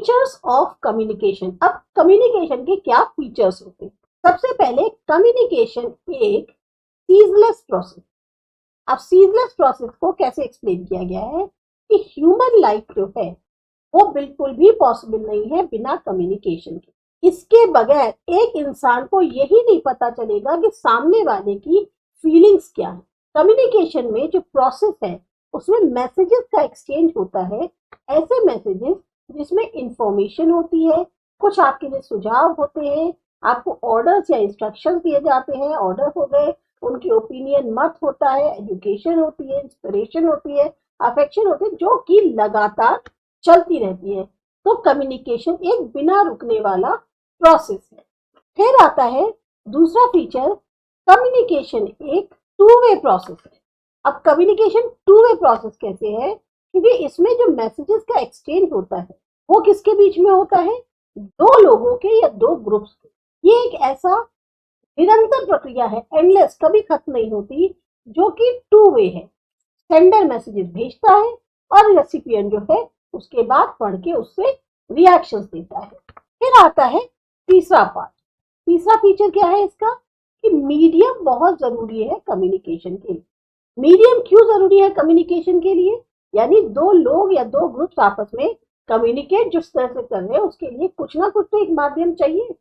Features of communication. अब communication के क्या फीचर्स होते हैं? सबसे पहले कम्युनिकेशन एक सीजलेस प्रोसेस। अब सीजलेस प्रोसेस को कैसे एक्सप्लेन किया गया है कि ह्यूमन लाइफ जो है वो बिल्कुल भी पॉसिबल नहीं है बिना कम्युनिकेशन के। इसके बगैर एक इंसान को यही नहीं पता चलेगा कि सामने वाले की फीलिंग्स क्या है। कम्युनिकेशन में जो प्रोसेस है उसमें मैसेजेस का एक्सचेंज होता है, ऐसे मैसेजेस जिसमें इंफॉर्मेशन होती है, कुछ आपके लिए सुझाव होते हैं, आपको ऑर्डर्स या इंस्ट्रक्शंस दिए जाते हैं, ऑर्डर हो गए, उनकी ओपिनियन मत होता है, एजुकेशन होती है, इंस्पिरेशन होती है, अफेक्शन होती है, जो कि लगातार चलती रहती है। तो कम्युनिकेशन एक बिना रुकने वाला प्रोसेस है। फिर आता है दूसरा फीचर, कम्युनिकेशन एक टू वे प्रोसेस है। अब कम्युनिकेशन टू वे प्रोसेस कैसे है? क्योंकि इसमें जो मैसेजेस का एक्सचेंज होता है वो किसके बीच में होता है? दो लोगों के या दो ग्रुप्स के। ये एक ऐसा निरंतर प्रक्रिया है, एंडलेस, कभी खत्म नहीं होती, जो कि टू वे है। सेंडर मैसेजेस भेजता है और रेसिपिएंट जो है उसके बाद पढ़ के उससे रिएक्शंस देता है। फिर आता है तीसरा पार्ट। तीसरा फीचर क्या है इसका कि मीडियम बहुत जरूरी है कम्युनिकेशन के लिए। मीडियम क्यों जरूरी है कम्युनिकेशन के लिए? यानी दो लोग या दो ग्रुप्स आपस में कम्युनिकेट जिस तरह से कर रहे हैं उसके लिए कुछ ना कुछ तो एक माध्यम चाहिए।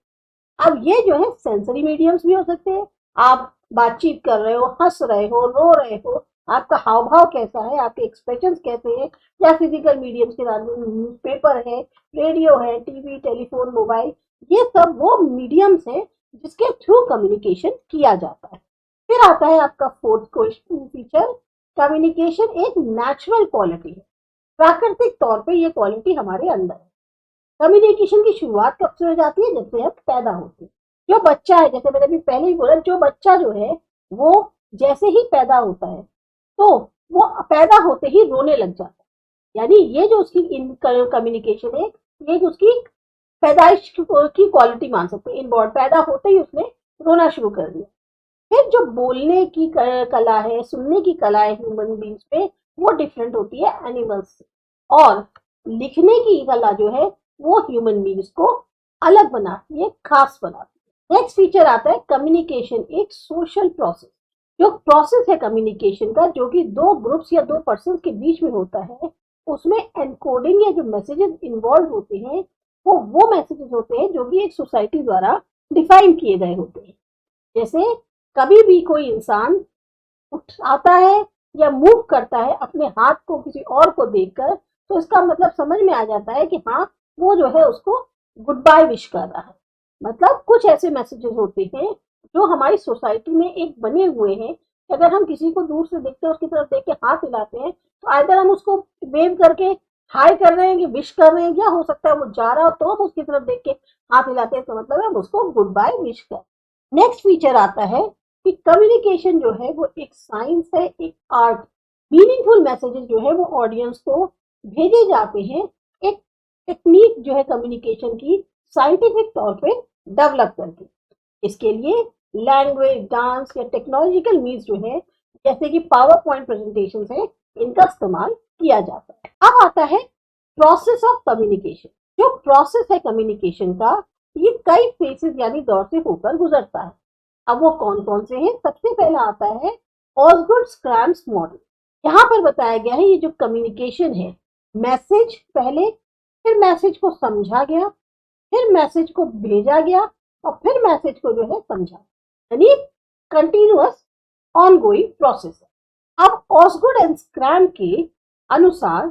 अब ये जो है सेंसरी मीडियम्स भी हो सकते हैं। आप बातचीत कर रहे हो, हंस रहे हो, रो रहे हो, आपका हाव भाव कैसा है, आपके एक्सप्रेशंस कैसे हैं, या फिजिकल मीडियम्स के न्यूज़पेपर है, रेडियो है, टीवी, टेलीफोन, मोबाइल, ये सब वो मीडियम्स हैं जिसके थ्रू कम्युनिकेशन किया जाता है। फिर आता है आपका फोर्थ क्वेश्चन फीचर, कम्युनिकेशन एक नेचुरल क्वालिटी है। प्राकृतिक तौर पे ये क्वालिटी हमारे अंदर है। कम्युनिकेशन की शुरुआत कब से हो जाती है? जब से हम पैदा होते हैं। जो बच्चा है, जैसे मैंने अभी पहले ही बोला, जो बच्चा जो है वो जैसे ही पैदा होता है तो वो पैदा होते ही रोने लग जाता है। यानी ये जो उसकी कम्युनिकेशन है, ये उसकी पैदाइश की क्वालिटी मान सकते हैं। इनबॉर्न, पैदा होते ही उसने रोना शुरू कर दिया। फिर जो बोलने की कला है, सुनने की कला है ह्यूमन बींग्स में, वो डिफरेंट होती है एनिमल्स से। और लिखने की कला जो है वो ह्यूमन बींग्स को अलग बनाती है, खास बनाती है। नेक्स्ट फीचर आता है कम्युनिकेशन एक सोशल प्रोसेस। जो प्रोसेस है कम्युनिकेशन का, जो कि दो ग्रुप्स या दो पर्सन के बीच में होता है, उसमें एनकोडिंग या जो मैसेजेस इन्वॉल्व होते हैं वो मैसेजेस होते हैं जो कि एक सोसाइटी द्वारा डिफाइन किए गए होते हैं। जैसे कभी भी कोई इंसान आता है या मूव करता है अपने हाथ को किसी और को देखकर, तो इसका मतलब समझ में आ जाता है कि हाँ, वो जो है उसको गुड बाय विश कर रहा है। मतलब कुछ ऐसे मैसेजेस होते हैं जो हमारी सोसाइटी में एक बने हुए हैं कि अगर हम किसी को दूर से देखते हैं, उसकी तरफ देख के हाथ हिलाते हैं, तो आइदर हम उसको वेव करके हाई कर रहे हैं कि विश कर रहे हैं, या हो सकता है वो जा रहा हो तो हम उसकी तरफ देख के हाथ हिलाते हैं, इसका मतलब है हम उसको गुड बाय विश कर। नेक्स्ट फीचर आता है कि कम्युनिकेशन जो है वो एक साइंस है, एक आर्ट। मीनिंगफुल मैसेजेस जो है वो ऑडियंस को भेजे जाते हैं एक टेक्निक जो है कम्युनिकेशन की साइंटिफिक तौर पे डेवलप करके। इसके लिए लैंग्वेज, डांस या टेक्नोलॉजिकल मीन्स जो है, जैसे कि पावर पॉइंट प्रेजेंटेशन है, इनका इस्तेमाल किया जाता है। अब आता है प्रोसेस ऑफ कम्युनिकेशन। जो प्रोसेस है कम्युनिकेशन का, ये कई फेसेस यानी दौर से होकर गुजरता है। अब वो कौन कौन से हैं? सबसे पहला आता है ऑसगुड स्क्रैम्स मॉडल। यहाँ पर बताया गया है ये जो कम्युनिकेशन है, मैसेज पहले, फिर मैसेज को समझा गया, फिर मैसेज को भेजा गया, और फिर मैसेज को जो है समझा, यानी कंटिन्यूअस ऑनगोइंग प्रोसेस है। अब ऑसगुड एंड स्क्रैम के अनुसार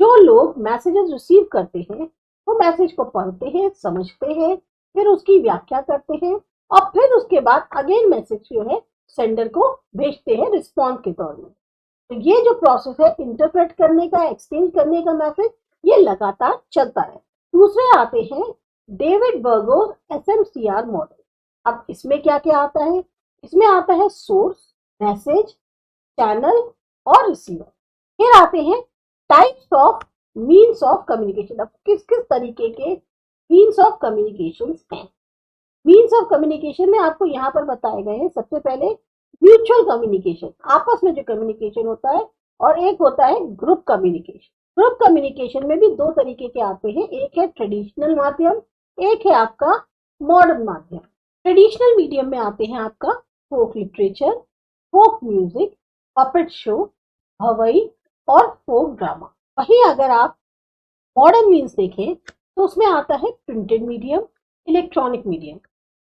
जो लोग मैसेजेस रिसीव करते हैं वो मैसेज को पढ़ते हैं, समझते हैं, फिर उसकी व्याख्या करते हैं, और फिर उसके बाद अगेन मैसेज जो है सेंडर को भेजते हैं रिस्पॉन्स के तौर में। तो ये जो प्रोसेस है इंटरप्रेट करने का, एक्सचेंज करने का मैसेज, ये लगातार चलता है। दूसरे आते हैं डेविड बर्गोस SMCR मॉडल। अब इसमें क्या क्या आता है? इसमें आता है सोर्स, मैसेज, चैनल और रिसीवर। फिर आते हैं types of means of communication. अब किस किस तरीके के मीन्स ऑफ कम्युनिकेशन हैं? मीन्स ऑफ कम्युनिकेशन में आपको यहाँ पर बताए गए हैं। सबसे पहले म्यूचुअल कम्युनिकेशन, आपस में जो कम्युनिकेशन होता है, और एक होता है ग्रुप कम्युनिकेशन। ग्रुप कम्युनिकेशन में भी दो तरीके के आते हैं, एक है ट्रेडिशनल माध्यम, एक है आपका मॉडर्न माध्यम। ट्रेडिशनल मीडियम में आते हैं आपका folk literature, folk music, puppet show, Bhavai और फोक ड्रामा। वहीं अगर आप मॉडर्न मीन्स देखें तो उसमें आता है printed medium, electronic medium.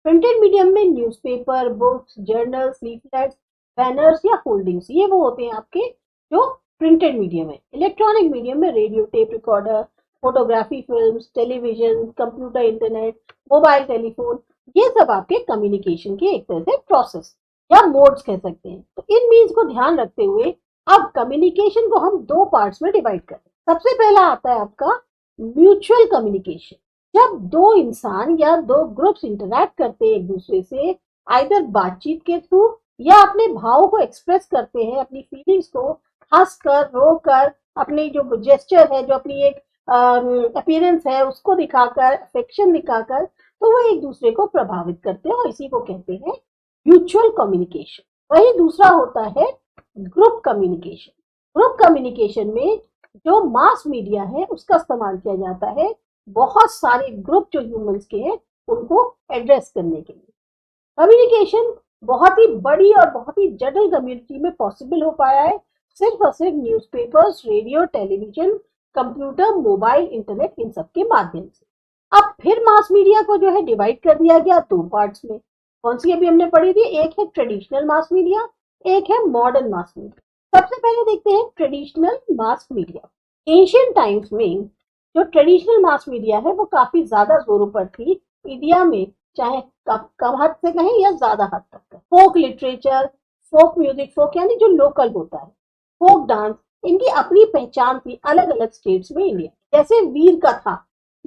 Printed medium में newspaper, books, journals, leaflets, banners या होल्डिंग्स, ये वो होते हैं आपके जो प्रिंटेड मीडियम है। इलेक्ट्रॉनिक मीडियम में radio, tape recorder, photography films, television, computer, internet, mobile telephone, ये सब आपके कम्युनिकेशन के एक तरह से प्रोसेस या मोड्स कह सकते हैं। तो इन मीन्स को ध्यान रखते हुए अब कम्युनिकेशन को हम दो पार्ट्स में डिवाइड करें। सबसे पहला आता है आपका म्यूचुअल कम्युनिकेशन। जब दो इंसान या दो ग्रुप्स इंटरैक्ट करते हैं एक दूसरे से, आइदर बातचीत के थ्रू या अपने भावों को एक्सप्रेस करते हैं, अपनी फीलिंग्स को हंसकर, रोकर, अपनी जो जेस्चर है, जो अपनी एक अपीयरेंस है उसको दिखाकर, अफेक्शन दिखाकर, तो वो एक दूसरे को प्रभावित करते हैं और इसी को कहते हैं म्यूचुअल कम्युनिकेशन। वही दूसरा होता है ग्रुप कम्युनिकेशन। ग्रुप कम्युनिकेशन में जो मास मीडिया है उसका इस्तेमाल किया जाता है बहुत सारे ग्रुप जो ह्यूमंस के हैं उनको एड्रेस करने के लिए। कम्युनिकेशन बहुत ही बड़ी और बहुत ही जटिल कम्युनिटी में पॉसिबल हो पाया है सिर्फ और सिर्फ newspapers, radio, television, computer, mobile, internet, इन सब के माध्यम से। अब फिर मास मीडिया को जो है डिवाइड कर दिया गया दो पार्ट्स में। कौन सी अभी हमने पढ़ी थी? एक है ट्रेडिशनल मास मीडिया, एक है मॉडर्न मास मीडिया। सबसे पहले देखते हैं traditional mass media. Ancient times में जो ट्रेडिशनल मास मीडिया है वो काफी ज्यादा जोरों पर थी इंडिया में, चाहे कम हद से कहें या ज्यादा हद तक। फोक लिटरेचर, फोक म्यूजिक, फोक यानी जो लोकल होता है, फोक डांस, इनकी अपनी पहचान थी अलग अलग स्टेट्स में इंडिया। जैसे वीर कथा।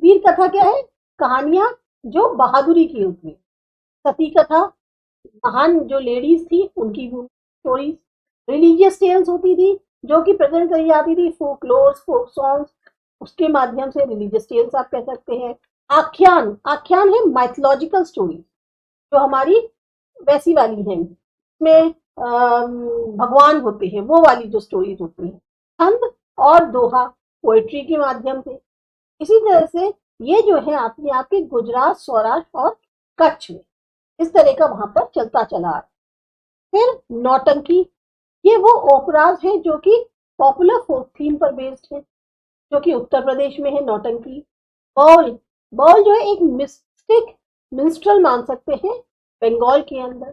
वीर कथा क्या है? कहानियां जो बहादुरी की होती है। सती कथा, महान जो लेडीज थी उनकी स्टोरीज। रिलीजियस टेल्स होती थी जो कि प्रेजेंट करी जाती थी, फोकलोर्स, फोक सॉन्ग्स, उसके माध्यम से रिलीजियस टेल्स आप कह सकते हैं। आख्यान, आख्यान है माइथोलॉजिकल स्टोरी जो हमारी वैसी वाली है, इसमें भगवान होते हैं, वो वाली जो स्टोरीज होती हैं। छंद और दोहा पोएट्री के माध्यम से। इसी तरह से ये जो है आपके आपके गुजरात, सौराष्ट्र और कच्छ में इस तरह का वहां पर चलता चला आ रहा। फिर नौटंकी, ये वो ओपराज हैं जो कि पॉपुलर फोक थीम पर बेस्ड है, जो कि उत्तर प्रदेश में है नौटंकी। बाउल, बाउल जो है एक मिस्टिक मिनिस्ट्रल मान सकते हैं, बंगाल के अंदर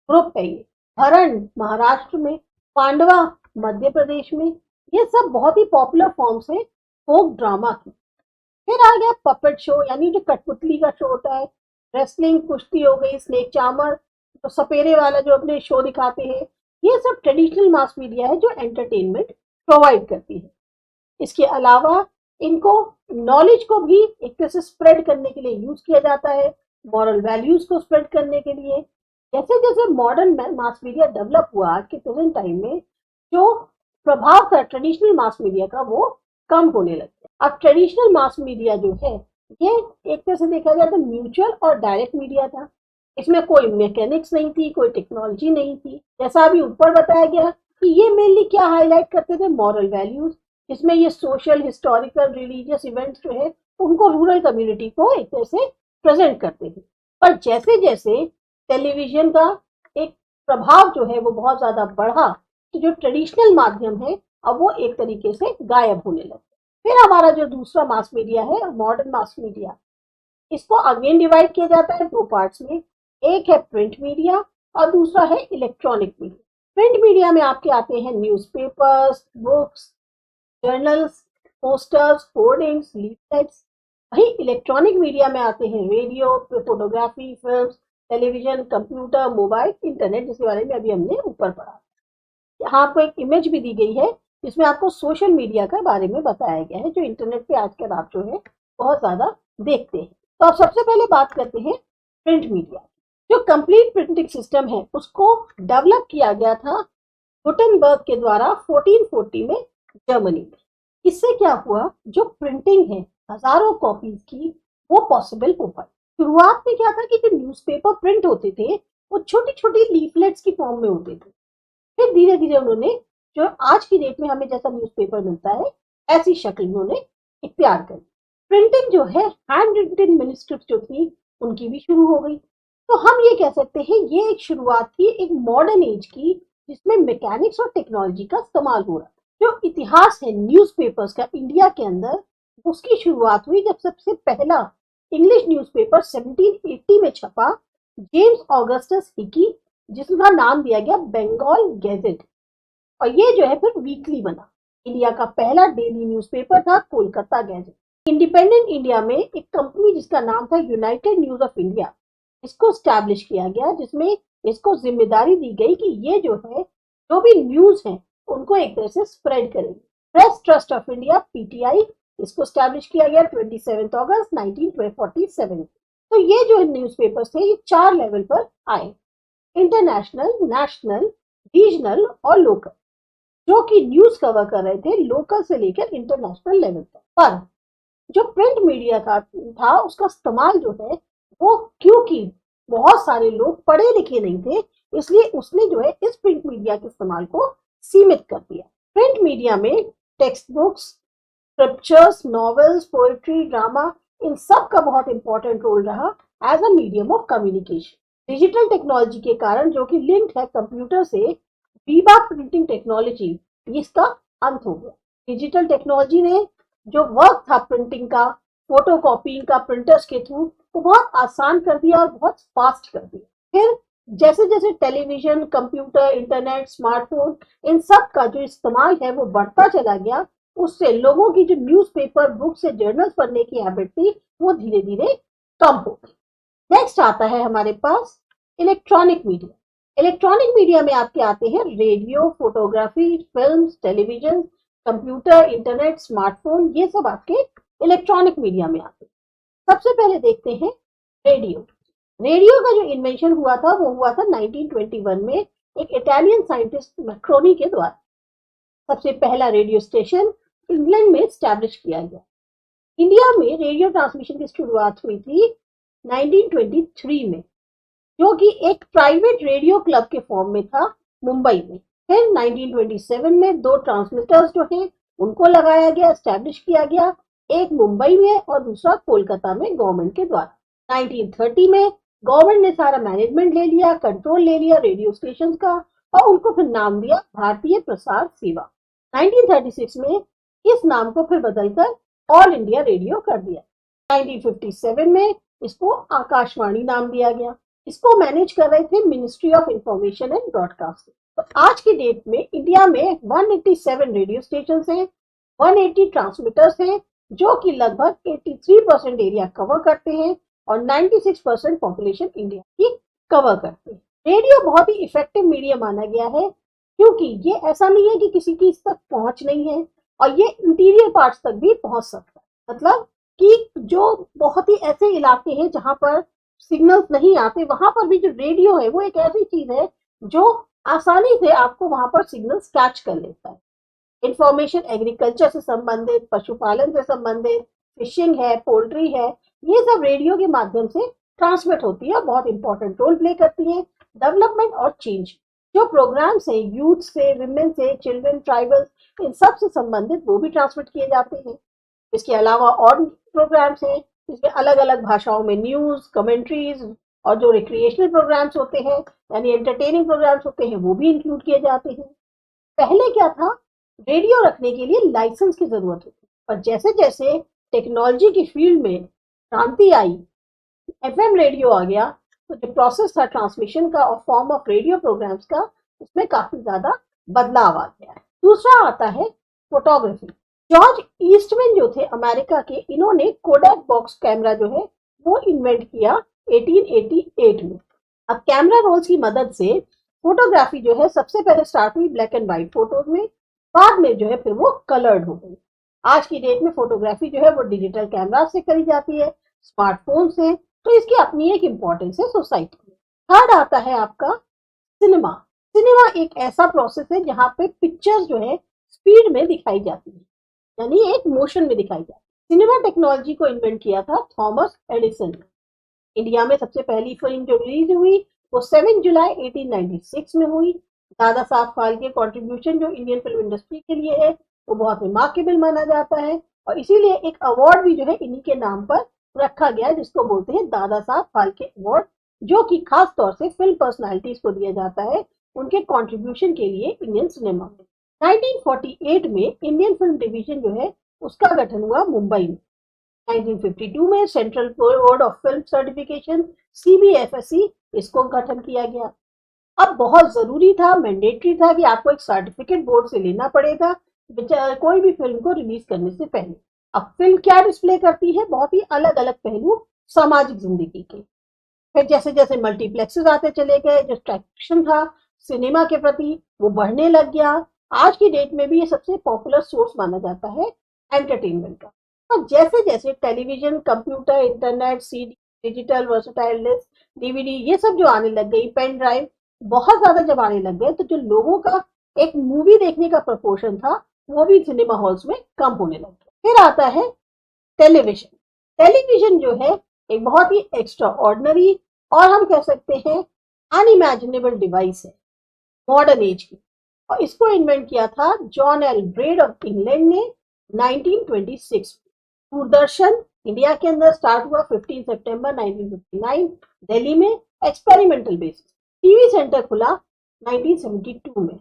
ग्रुप है ये। हरण महाराष्ट्र में, पांडवा मध्य प्रदेश में, ये सब बहुत ही पॉपुलर फॉर्म्स हैं फोक ड्रामा की। फिर आ गया पपेट शो, यानी जो कठपुतली का शो होता है। रेसलिंग, कुश्ती हो गई, स्नेक चार्मर, तो सपेरे वाला जो अपने शो दिखाते हैं, ये सब ट्रेडिशनल मास मीडिया है जो एंटरटेनमेंट प्रोवाइड करती है। इसके अलावा इनको नॉलेज को भी एक तरह से स्प्रेड करने के लिए यूज किया जाता है, मॉरल वैल्यूज को स्प्रेड करने के लिए। जैसे जैसे मॉडर्न मास मीडिया डेवलप हुआ आज के प्रेजेंट टाइम में, जो प्रभाव था ट्रेडिशनल मास मीडिया का वो कम होने लगा। अब ट्रेडिशनल मास मीडिया जो है ये एक तरह से देखा जाए तो म्यूचुअल और डायरेक्ट मीडिया था। इसमें कोई मैकेनिक्स नहीं थी, कोई टेक्नोलॉजी नहीं थी। जैसा अभी ऊपर बताया गया कि ये मेनली क्या हाईलाइट करते थे? मॉरल वैल्यूज, जिसमें ये सोशल, हिस्टोरिकल, रिलीजियस इवेंट्स जो है उनको रूरल कम्युनिटी को एक तरह से प्रेजेंट करते थे। पर जैसे जैसे टेलीविजन का एक प्रभाव जो है वो बहुत ज्यादा बढ़ा, तो जो ट्रेडिशनल माध्यम है अब वो एक तरीके से गायब होने लगे। फिर हमारा जो दूसरा मास मीडिया है मॉडर्न मास मीडिया, इसको अगेन डिवाइड किया जाता है दो पार्ट्स में। एक है प्रिंट मीडिया और दूसरा है इलेक्ट्रॉनिक मीडिया। प्रिंट मीडिया में आपके आते हैं newspapers, books, journals, posters, hoardings, leaflets. वही इलेक्ट्रॉनिक मीडिया में आते हैं radio, photography, films, television, computer, mobile, internet, जिसके बारे में अभी हमने ऊपर पढ़ा। यहाँ आपको एक इमेज भी दी गई है जिसमें आपको सोशल मीडिया के बारे में बताया गया है, जो इंटरनेट पे आजकल आप जो है बहुत ज्यादा देखते हैं। तो आप सबसे पहले बात करते हैं प्रिंट मीडिया। जो कंप्लीट प्रिंटिंग सिस्टम है उसको डेवलप किया गया था गुटेनबर्ग के द्वारा 1440 में जर्मनी में। इससे क्या हुआ, जो प्रिंटिंग है हजारों कॉपीज की, वो पॉसिबल हो पाई। शुरुआत में क्या था कि जो न्यूज़पेपर प्रिंट होते थे वो छोटी छोटी लीफलेट्स की फॉर्म में होते थे। फिर धीरे धीरे उन्होंने जो आज की डेट में हमें जैसा न्यूज़पेपर मिलता है ऐसी शक्ल उन्होंने इख्तियार करी। प्रिंटिंग जो है, हैंड रिटन मैन्युस्क्रिप्ट जो थी उनकी भी शुरू हो गई। तो हम ये कह सकते हैं ये एक शुरुआत थी एक मॉडर्न एज की, जिसमें मैकेनिक्स और टेक्नोलॉजी का इस्तेमाल हो रहा है। जो इतिहास है न्यूज़पेपर्स का इंडिया के अंदर, उसकी शुरुआत हुई जब सबसे पहला इंग्लिश न्यूज़पेपर 1780 में छपा, जेम्स ऑगस्टस हिकी, जिसका नाम दिया गया बंगाल गैजेट। और ये जो है फिर वीकली बना। इंडिया का पहला डेली न्यूज़पेपर था कोलकाता गैजेट। इंडिपेंडेंट इंडिया में एक कंपनी जिसका नाम था यूनाइटेड न्यूज ऑफ इंडिया, इसको स्टैब्लिश किया गया, जिसमें इसको जिम्मेदारी दी गई कि ये जो है जो भी न्यूज है उनको एक तरह से स्प्रेड करेगी। Press trust of India PTI, इसको स्टैब्लिश किया गया 27 अगस्त 1947। तो ये जो न्यूज़पेपर्स थे ये 4 लेवल पर आए, इंटरनेशनल, नेशनल, रीजनल और लोकल, जो कि न्यूज कवर कर रहे थे लोकल से लेकर इंटरनेशनल लेवल तक। पर जो प्रिंट मीडिया था उसका इस्तेमाल जो है वो, क्योंकि बहुत सारे लोग पढ़े लिखे नहीं थे, इसलिए उसने जो है इस प्रिंट मीडिया के इस्तेमाल को सीमित कर दिया। प्रिंट मीडिया में text books, scriptures, novels, poetry, drama, इन सब का बहुत इंपॉर्टेंट रोल रहा as a medium of communication. Digital technology के कारण, जो कि लिंक्ड है कंप्यूटर से, वीबा प्रिंटिंग टेक्नोलॉजी, इसका अंत हो गया। डिजिटल टेक्नोलॉजी ने जो वर्क था प्रिंटिंग का, फोटो कॉपिंग का प्रिंटर्स के थ्रू, वो बहुत आसान कर दिया और बहुत फास्ट कर दिया। फिर जैसे जैसे टेलीविजन, कंप्यूटर, इंटरनेट, स्मार्टफोन, इन सब का जो इस्तेमाल है वो बढ़ता चला गया, उससे लोगों की जो न्यूज़पेपर, बुक्स या जर्नल्स पढ़ने की हैबिट थी वो धीरे धीरे कम हो गई। नेक्स्ट आता है हमारे पास इलेक्ट्रॉनिक मीडिया। इलेक्ट्रॉनिक मीडिया में आपके आते हैं radio, photography, film, television, computer, internet, smartphone, ये सब आपके इलेक्ट्रॉनिक मीडिया में आते हैं। सबसे पहले देखते हैं रेडियो। रेडियो का जो इन्वेंशन हुआ था वो हुआ था 1921 में एक इटालियन साइंटिस्ट मैक्रोनी के द्वारा। सबसे पहला रेडियो स्टेशन इंग्लैंड में स्टैब्लिश किया गया। इंडिया में रेडियो ट्रांसमिशन की शुरुआत हुई थी 1923 में, जो कि एक प्राइवेट रेडियो क्लब के फॉर्म में था मुंबई में। फिर 1927 में 2 ट्रांसमीटर्स जो हैं उनको लगाया गया, स्टैब्लिश किया गया, एक मुंबई में और दूसरा कोलकाता में गवर्नमेंट के द्वारा। 1930 में गवर्नमेंट ने सारा मैनेजमेंट ले लिया, कंट्रोल ले लिया रेडियो स्टेशन का, और उनको फिर नाम दिया भारतीय प्रसार सेवा। 1936 में इस नाम को फिर बदलकर ऑल इंडिया रेडियो कर दिया। 1957 में इसको आकाशवाणी नाम दिया गया। इसको मैनेज कर रहे थे ministry of information and broadcasting. तो आज की डेट में इंडिया में 187 रेडियो स्टेशन हैं, 180 ट्रांसमीटर्स हैं, जो कि लगभग 83% एरिया कवर करते हैं और 96% पॉपुलेशन इंडिया की कवर करते हैं। रेडियो बहुत ही इफेक्टिव मीडिया माना गया है, क्योंकि ये ऐसा नहीं है कि किसी की इस तक पहुंच नहीं है, और ये इंटीरियर पार्ट्स तक भी पहुंच सकता है। मतलब कि जो बहुत ही ऐसे इलाके हैं जहां पर सिग्नल्स नहीं आते, वहां पर भी जो रेडियो है वो एक ऐसी चीज है जो आसानी से आपको वहां पर सिग्नल्स कैच कर लेता है। इंफॉर्मेशन एग्रीकल्चर से संबंधित, पशुपालन से संबंधित, फिशिंग है, पोल्ट्री है, ये सब रेडियो के माध्यम से ट्रांसमिट होती है और बहुत इंपॉर्टेंट रोल प्ले करती है डेवलपमेंट और चेंज। जो प्रोग्राम्स हैं यूथ से, विमेन से, चिल्ड्रन, ट्राइबल्स, इन सब से संबंधित वो भी ट्रांसमिट किए जाते हैं। इसके अलावा और प्रोग्राम्स हैं, इसमें अलग अलग भाषाओं में न्यूज, कमेंट्रीज और जो रिक्रिएशनल प्रोग्राम्स होते हैं यानी एंटरटेनिंग प्रोग्राम्स होते हैं वो भी इंक्लूड किए जाते हैं। पहले क्या था, रेडियो रखने के लिए लाइसेंस की जरूरत होती, पर जैसे जैसे टेक्नोलॉजी की फील्ड में क्रांति आई, एफएम रेडियो आ गया, तो जो प्रोसेस था ट्रांसमिशन का और फॉर्म ऑफ रेडियो प्रोग्राम्स का, उसमें काफी ज्यादा बदलाव आ गया है। दूसरा आता है फोटोग्राफी। जॉर्ज ईस्टमैन जो थे अमेरिका के, इन्होंने कोडैक बॉक्स कैमरा जो है वो इन्वेंट किया 1888 में। अब कैमरा रोल्स की मदद से फोटोग्राफी जो है सबसे पहले स्टार्ट हुई ब्लैक एंड व्हाइट फोटोज में, बाद में जो है फिर वो कलर्ड हो गई। आज की डेट में फोटोग्राफी जो है वो डिजिटल कैमरा से करी जाती है, स्मार्टफोन से, तो इसकी अपनी एक इम्पोर्टेंस है सोसाइटी में। थर्ड आता है आपका सिनेमा। सिनेमा एक ऐसा प्रोसेस है जहाँ पे पिक्चर्स जो है स्पीड में दिखाई जाती है, यानी एक मोशन में दिखाई जाती है। सिनेमा टेक्नोलॉजी को इन्वेंट किया था थॉमस एडिसन ने। इंडिया में सबसे पहली फिल्म जो रिलीज हुई वो 7 जुलाई 1896 में हुई। दादा साहब फाल्के कंट्रीब्यूशन जो इंडियन फिल्म इंडस्ट्री के लिए है वो बहुत रिमार्केबल माना जाता है और इसीलिए एक अवार्ड भी जो है इन्हीं के नाम पर रखा गया है, जिसको बोलते हैं दादा साहब फाल्के अवार्ड, जो कि खास तौर से फिल्म पर्सनालिटीज को दिया जाता है उनके कंट्रीब्यूशन के लिए इंडियन सिनेमा में। 1948 में इंडियन फिल्म डिवीजन जो है उसका गठन हुआ मुंबई में। 1952 में Central Board of Film Certification CBFSC इसको गठन किया गया। अब बहुत जरूरी था, मैंडेटरी था कि आपको एक सर्टिफिकेट बोर्ड से लेना पड़ेगा कोई भी फिल्म को रिलीज करने से पहले। अब फिल्म क्या डिस्प्ले करती है, बहुत ही अलग अलग पहलू सामाजिक जिंदगी के। फिर जैसे जैसे मल्टीप्लेक्सेस आते चले गए, जो अट्रैक्शन था सिनेमा के प्रति वो बढ़ने लग गया। आज की डेट में भी ये सबसे पॉपुलर सोर्स माना जाता है एंटरटेनमेंट का। और जैसे जैसे television, computer, internet, CD, digital, versatile disc, DVD ये सब जो आने लग गई, पेन ड्राइव बहुत ज्यादा जब आने लग गए, तो जो लोगों का एक मूवी देखने का प्रपोर्शन था वो भी सिनेमा हॉल्स में कम होने लग गया। फिर आता है टेलीविजन। टेलीविजन जो है एक बहुत ही एक्स्ट्रा ऑर्डनरी और हम कह सकते हैं अनइमेजिनेबल डिवाइस है मॉडर्न एज की, और इसको इन्वेंट किया था John L bread of England ने 1926 में। दूरदर्शन इंडिया के अंदर स्टार्ट हुआ 15 सितंबर 1959 दिल्ली में एक्सपेरिमेंटल बेसिस। टीवी सेंटर खुला 1972 में,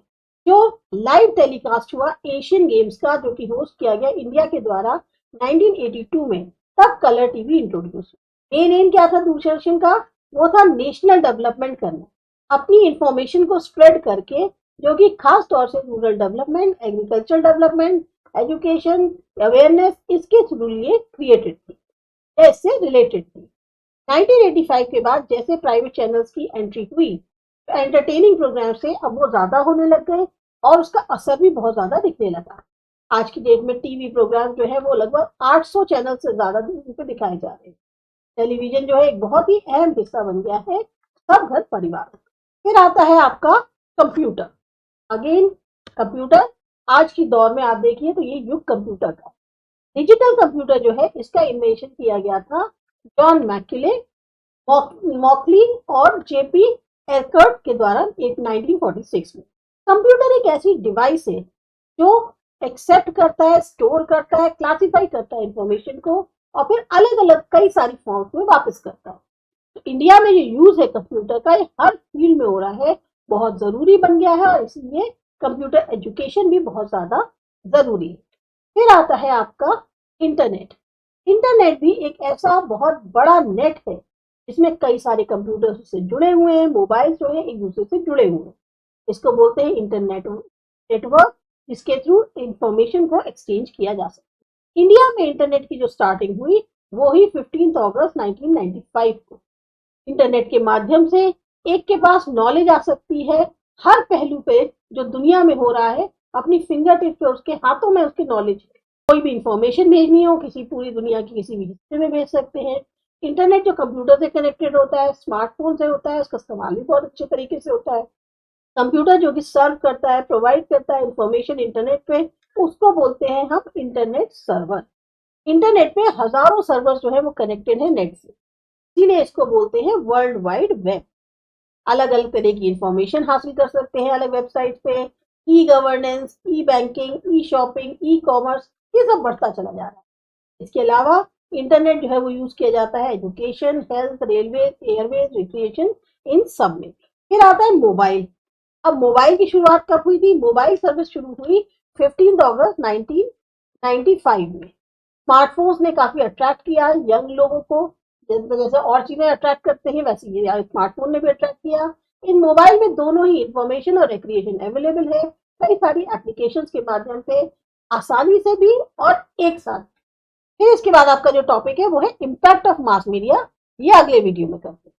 जो लाइव टेलीकास्ट हुआ एशियन गेम्स का, जो कि होस्ट किया गया इंडिया के द्वारा 1982 में। तब कलर टीवी इंट्रोड्यूस हुआ। मेन एम क्या था दूरदर्शन का, वो था नेशनल डेवलपमेंट करना, अपनी इंफॉर्मेशन को स्प्रेड करके, जो कि खास तौर से rural development, agriculture development, education, awareness इसके थ्रू लिए क्रिएटेड थी या इससे रिलेटेड थी। 1985 के बाद जैसे प्राइवेट चैनल्स की एंट्री हुई, तो एंटरटेनिंग प्रोग्राम से अब वो ज्यादा होने लग गए और उसका असर भी बहुत ज्यादा दिखने लगा। आज की डेट में टीवी प्रोग्राम जो है वो लगभग 800 चैनल से ज्यादा पे दिखाए जा रहे हैं। टेलीविजन जो है एक बहुत ही अहम हिस्सा बन गया है सब घर परिवार। फिर आता है आपका कंप्यूटर। अगेन कंप्यूटर आज की दौर में आप देखिए तो ये युग कंप्यूटर का। डिजिटल कंप्यूटर जो है इसका इन्वेंशन किया गया था जॉन मैक्यूले, मॉकलीन और जेपी एरकर्ट के द्वारा 1946 में। कंप्यूटर एक ऐसी डिवाइस है जो एक्सेप्ट करता है, स्टोर करता है, क्लासिफाई करता है इंफॉर्मेशन को और फिर अलग अलग कई सारी फॉर्म्स में वापस करता है। तो इंडिया में जो यूज है कंप्यूटर का ये हर फील्ड में हो रहा है, बहुत जरूरी बन गया है और इसलिए कंप्यूटर एजुकेशन भी बहुत ज्यादा जरूरी है। फिर आता है आपका इंटरनेट। इंटरनेट भी एक ऐसा बहुत बड़ा नेट है जिसमें कई सारे कंप्यूटर से जुड़े हुए हैं, मोबाइल जो है एक दूसरे से जुड़े हुए हैं। इसको बोलते हैं इंटरनेट नेटवर्क, जिसके थ्रू इंफॉर्मेशन को एक्सचेंज किया जा सकता है। इंडिया में इंटरनेट की जो स्टार्टिंग हुई वो ही 15 अगस्त 1995 को। इंटरनेट के माध्यम से एक के पास नॉलेज आ सकती है हर पहलू पे जो दुनिया में हो रहा है, अपनी फिंगर टिप पे उसके हाथों में उसकी नॉलेज है। कोई भी इंफॉर्मेशन भेजनी हो किसी पूरी दुनिया की किसी भी हिस्से में भेज सकते हैं। इंटरनेट जो कंप्यूटर से कनेक्टेड होता है, स्मार्टफोन से होता है, उसका इस्तेमाल भी बहुत अच्छे तरीके से होता है। कंप्यूटर जो कि सर्व करता है, प्रोवाइड करता है इंफॉर्मेशन इंटरनेट पे, उसको बोलते हैं हम इंटरनेट सर्वर। इंटरनेट पे हजारों सर्वर जो है वो कनेक्टेड है नेट से, इसीलिए इसको बोलते हैं वर्ल्ड वाइड वेब। अलग अलग तरह की इंफॉर्मेशन हासिल कर सकते हैं अलग वेबसाइट पे। ई गवर्नेंस, ई बैंकिंग, ई शॉपिंग, ई कॉमर्स ये सब बढ़ता चला जा रहा है। इसके अलावा इंटरनेट जो है वो यूज किया जाता है education, health, railways, airways, recreation इन सब में। फिर आता है मोबाइल। अब मोबाइल की शुरुआत कब हुई थी? मोबाइल सर्विस शुरू हुई 15 अगस्त 1995 में। स्मार्टफोन्स ने काफी अट्रैक्ट किया यंग लोगों को, जैसे और चीजें अट्रैक्ट करते हैं वैसे ये स्मार्टफोन ने भी अट्रैक्ट किया। इन मोबाइल में दोनों ही इंफॉर्मेशन और रिक्रिएशन अवेलेबल है कई सारी एप्लीकेशंस के माध्यम से, आसानी से भी और एक साथ। फिर इसके बाद आपका जो टॉपिक है वो है इम्पैक्ट ऑफ मास मीडिया, ये अगले वीडियो में करते हैं।